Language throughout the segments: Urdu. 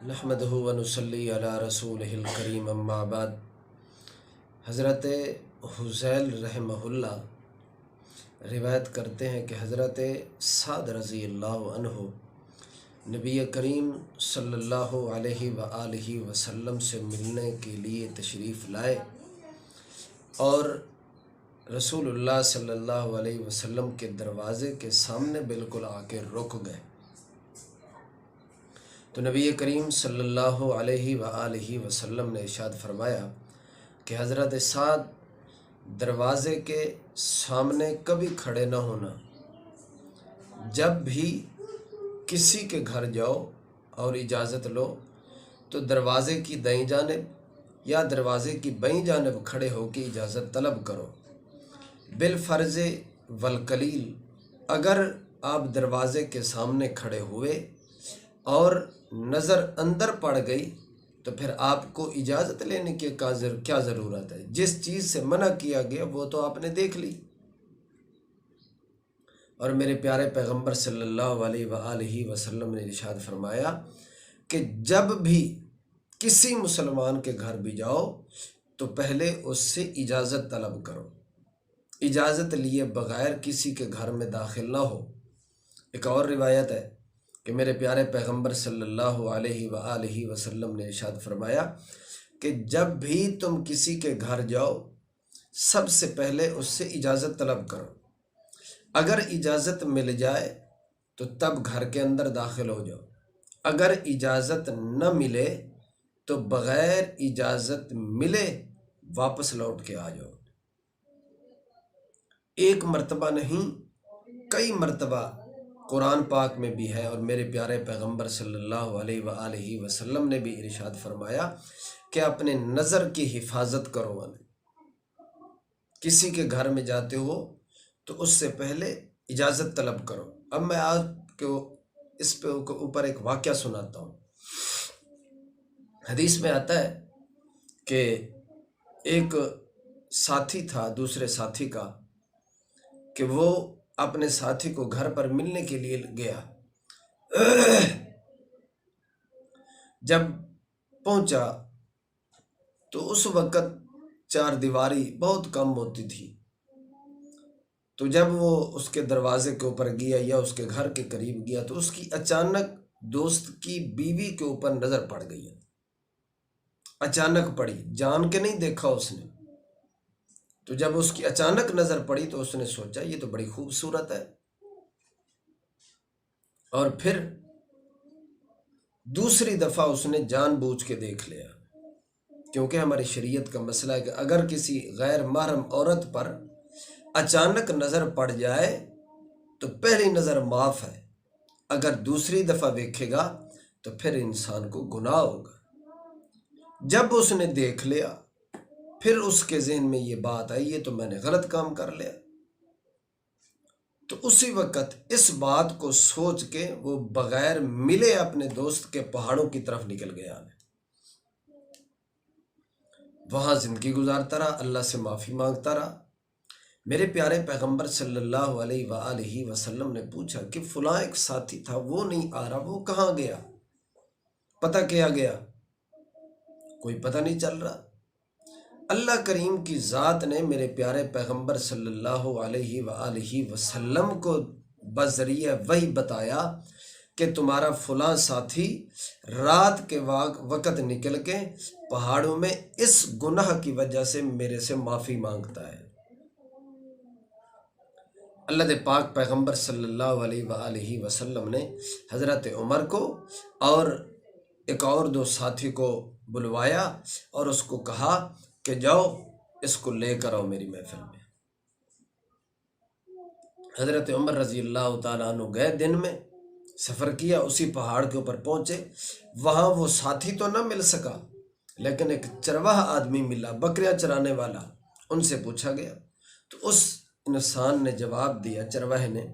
نحمدہ و نصلی علی رسولہ الکریم اما بعد۔ حضرت حذیل رحمہ اللہ روایت کرتے ہیں کہ حضرت سعد رضی اللہ عنہ نبی کریم صلی اللہ علیہ وآلہ وسلم سے ملنے کے لیے تشریف لائے اور رسول اللہ صلی اللہ علیہ وسلم کے دروازے کے سامنے بالکل آ کے رک گئے۔ تو نبی کریم صلی اللہ علیہ وآلہ وسلم نے ارشاد فرمایا کہ حضرت سعد دروازے کے سامنے کبھی کھڑے نہ ہونا، جب بھی کسی کے گھر جاؤ اور اجازت لو تو دروازے کی دائیں جانب یا دروازے کی بائیں جانب کھڑے ہو کے اجازت طلب کرو۔ بالفرض والقلیل اگر آپ دروازے کے سامنے کھڑے ہوئے اور نظر اندر پڑ گئی تو پھر آپ کو اجازت لینے کی کیا ضرورت ہے؟ جس چیز سے منع کیا گیا وہ تو آپ نے دیکھ لی۔ اور میرے پیارے پیغمبر صلی اللہ علیہ وآلہ وسلم نے ارشاد فرمایا کہ جب بھی کسی مسلمان کے گھر بھی جاؤ تو پہلے اس سے اجازت طلب کرو، اجازت لیے بغیر کسی کے گھر میں داخل نہ ہو۔ ایک اور روایت ہے کہ میرے پیارے پیغمبر صلی اللہ علیہ وآلہ وسلم نے ارشاد فرمایا کہ جب بھی تم کسی کے گھر جاؤ سب سے پہلے اس سے اجازت طلب کرو، اگر اجازت مل جائے تو تب گھر کے اندر داخل ہو جاؤ، اگر اجازت نہ ملے تو بغیر اجازت ملے واپس لوٹ کے آ جاؤ۔ ایک مرتبہ نہیں کئی مرتبہ قرآن پاک میں بھی ہے اور میرے پیارے پیغمبر صلی اللہ علیہ وآلہ وسلم نے بھی ارشاد فرمایا کہ اپنے نظر کی حفاظت کرو۔ کسی کے گھر میں جاتے ہو تو اس سے پہلے اجازت طلب کرو۔ اب میں آپ کو اس پہ اوپر ایک واقعہ سناتا ہوں۔ حدیث میں آتا ہے کہ ایک ساتھی تھا دوسرے ساتھی کا کہ وہ اپنے ساتھی کو گھر پر ملنے کے لیے گیا۔ جب پہنچا تو اس وقت چار دیواری بہت کم ہوتی تھی، تو جب وہ اس کے دروازے کے اوپر گیا یا اس کے گھر کے قریب گیا تو اس کی اچانک دوست کی بیوی کے اوپر نظر پڑ گئی۔ اچانک پڑی، جان کے نہیں دیکھا اس نے، تو جب اس کی اچانک نظر پڑی تو اس نے سوچا یہ تو بڑی خوبصورت ہے، اور پھر دوسری دفعہ اس نے جان بوجھ کے دیکھ لیا، کیونکہ ہماری شریعت کا مسئلہ ہے کہ اگر کسی غیر محرم عورت پر اچانک نظر پڑ جائے تو پہلی نظر معاف ہے، اگر دوسری دفعہ دیکھے گا تو پھر انسان کو گناہ ہوگا۔ جب اس نے دیکھ لیا پھر اس کے ذہن میں یہ بات آئی یہ تو میں نے غلط کام کر لیا، تو اسی وقت اس بات کو سوچ کے وہ بغیر ملے اپنے دوست کے پہاڑوں کی طرف نکل گیا، وہاں زندگی گزارتا رہا، اللہ سے معافی مانگتا رہا۔ میرے پیارے پیغمبر صلی اللہ علیہ وآلہ وسلم نے پوچھا کہ فلاں ایک ساتھی تھا وہ نہیں آ رہا، وہ کہاں گیا؟ پتہ کیا گیا؟ کوئی پتہ نہیں چل رہا۔ اللہ کریم کی ذات نے میرے پیارے پیغمبر صلی اللہ علیہ وآلہ وسلم کو بذریعہ وحی بتایا کہ تمہارا فلاں ساتھی رات کے وقت نکل کے پہاڑوں میں اس گناہ کی وجہ سے میرے سے معافی مانگتا ہے۔ اللہ دے پاک پیغمبر صلی اللہ علیہ وآلہ وسلم نے حضرت عمر کو اور ایک اور دو ساتھی کو بلوایا اور اس کو کہا کہ جاؤ اس کو لے کر آؤ میری محفل میں۔ حضرت عمر رضی اللہ تعالیٰ عنہ گئے، دن میں سفر کیا، اسی پہاڑ کے اوپر پہنچے، وہاں وہ ساتھی تو نہ مل سکا لیکن ایک چرواہ آدمی ملا، بکریاں چرانے والا، ان سے پوچھا گیا تو اس انسان نے جواب دیا، چرواہے نے،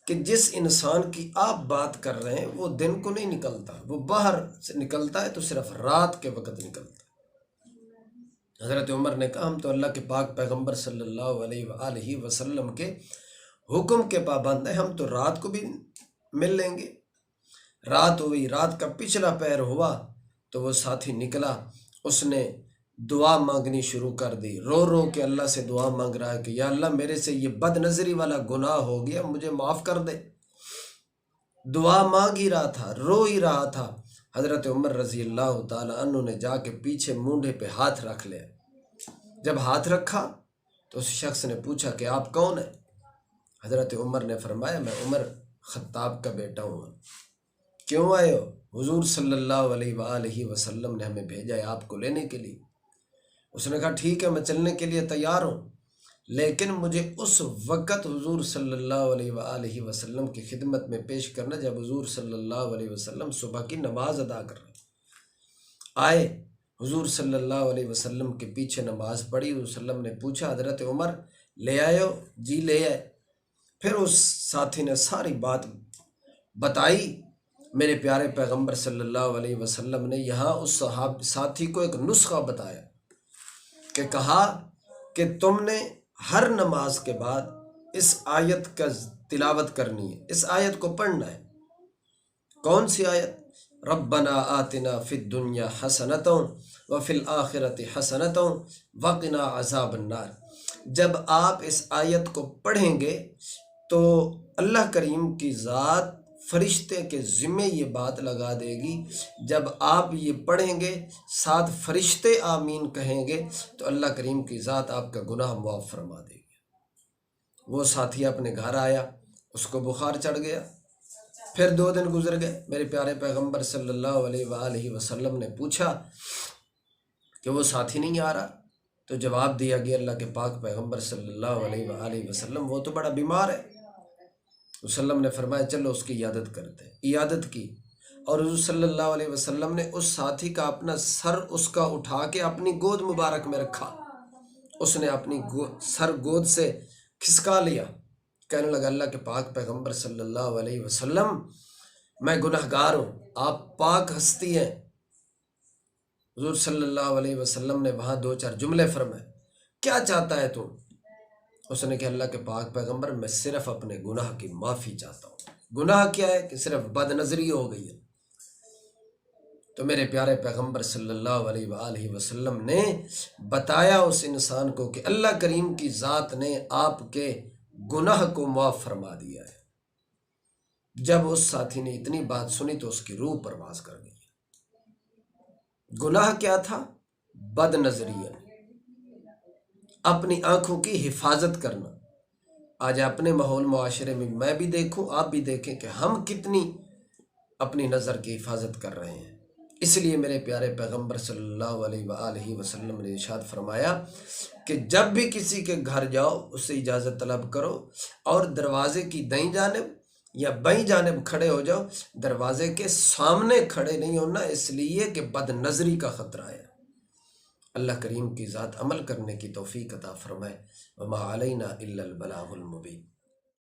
کہ جس انسان کی آپ بات کر رہے ہیں وہ دن کو نہیں نکلتا، وہ باہر سے نکلتا ہے تو صرف رات کے وقت نکلتا ہے۔ حضرت عمر نے کہا ہم تو اللہ کے پاک پیغمبر صلی اللہ علیہ وآلہ وسلم کے حکم کے پابند ہیں، ہم تو رات کو بھی مل لیں گے۔ رات ہوئی، رات کا پچھلا پہر ہوا تو وہ ساتھی نکلا، اس نے دعا مانگنی شروع کر دی، رو رو کے اللہ سے دعا مانگ رہا ہے کہ یا اللہ میرے سے یہ بد نظری والا گناہ ہو گیا، مجھے معاف کر دے۔ دعا مانگ ہی رہا تھا، رو ہی رہا تھا، حضرت عمر رضی اللہ تعالی عنہ نے جا کے پیچھے مونڈے پہ ہاتھ رکھ لیا۔ جب ہاتھ رکھا تو اس شخص نے پوچھا کہ آپ کون ہیں؟ حضرت عمر نے فرمایا میں عمر خطاب کا بیٹا ہوں۔ کیوں آئے ہو؟ حضور صلی اللہ علیہ وآلہ وسلم نے ہمیں بھیجا ہے آپ کو لینے کے لیے۔ اس نے کہا ٹھیک ہے میں چلنے کے لیے تیار ہوں، لیکن مجھے اس وقت حضور صلی اللہ علیہ وآلہ وسلم کی خدمت میں پیش کرنا جب حضور صلی اللہ علیہ وسلم صبح کی نماز ادا کر رہے آئے۔ حضور صلی اللہ علیہ وسلم کے پیچھے نماز پڑھی، حضور صلی اللہ علیہ وسلم نے پوچھا حضرت عمر لے آئے ہو؟ جی لے آئے۔ پھر اس ساتھی نے ساری بات بتائی۔ میرے پیارے پیغمبر صلی اللہ علیہ وسلم نے یہاں اس ساتھی کو ایک نسخہ بتایا کہ کہا کہ تم نے ہر نماز کے بعد اس آیت کا تلاوت کرنی ہے، اس آیت کو پڑھنا ہے۔ کون سی آیت؟ ربنا آتنا فی الدنیا حسنۃ وفی الآخرۃ حسنۃ وقنا عذاب النار۔ جب آپ اس آیت کو پڑھیں گے تو اللہ کریم کی ذات فرشتے کے ذمے یہ بات لگا دے گی، جب آپ یہ پڑھیں گے ساتھ فرشتے آمین کہیں گے تو اللہ کریم کی ذات آپ کا گناہ معاف فرما دے گی۔ وہ ساتھی اپنے گھر آیا، اس کو بخار چڑھ گیا۔ پھر 2 دن گزر گئے، میرے پیارے پیغمبر صلی اللہ علیہ وآلہ وسلم نے پوچھا کہ وہ ساتھی نہیں آ رہا، تو جواب دیا گیا اللہ کے پاک پیغمبر صلی اللہ علیہ وآلہ وسلم وہ تو بڑا بیمار ہے۔ وسلم نے فرمایا چلو اس کی عیادت کرتے ہیں۔ عیادت کی اور حضور صلی اللہ علیہ وسلم نے اس ساتھی کا اپنا سر اس کا اٹھا کے اپنی گود مبارک میں رکھا۔ اس نے اپنی سر گود سے کھسکا لیا، کہنے لگا اللہ کے پاک پیغمبر صلی اللہ علیہ وسلم میں گناہگار ہوں، آپ پاک ہستی ہیں۔ حضور صلی اللہ علیہ وسلم نے وہاں 2-4 جملے فرمائے، کیا چاہتا ہے تو؟ اس نے کہا اللہ کے پاک پیغمبر میں صرف اپنے گناہ کی معافی چاہتا ہوں۔ گناہ کیا ہے کہ صرف بد نظری ہو گئی ہے۔ تو میرے پیارے پیغمبر صلی اللہ علیہ وآلہ وسلم نے بتایا اس انسان کو کہ اللہ کریم کی ذات نے آپ کے گناہ کو معاف فرما دیا ہے۔ جب اس ساتھی نے اتنی بات سنی تو اس کی روح پرواز کر گئی۔ گناہ کیا تھا؟ بد نظریہ، اپنی آنکھوں کی حفاظت کرنا۔ آج اپنے ماحول معاشرے میں میں بھی دیکھوں، آپ بھی دیکھیں کہ ہم کتنی اپنی نظر کی حفاظت کر رہے ہیں۔ اس لیے میرے پیارے پیغمبر صلی اللہ علیہ وآلہ وسلم نے ارشاد فرمایا کہ جب بھی کسی کے گھر جاؤ اس سے اجازت طلب کرو اور دروازے کی دائیں جانب یا بائیں جانب کھڑے ہو جاؤ، دروازے کے سامنے کھڑے نہیں ہونا، اس لیے کہ بد نظری کا خطرہ ہے۔ اللہ کریم کی ذات عمل کرنے کی توفیق عطا فرمائے۔ وما علینا الا البلاغ المبین۔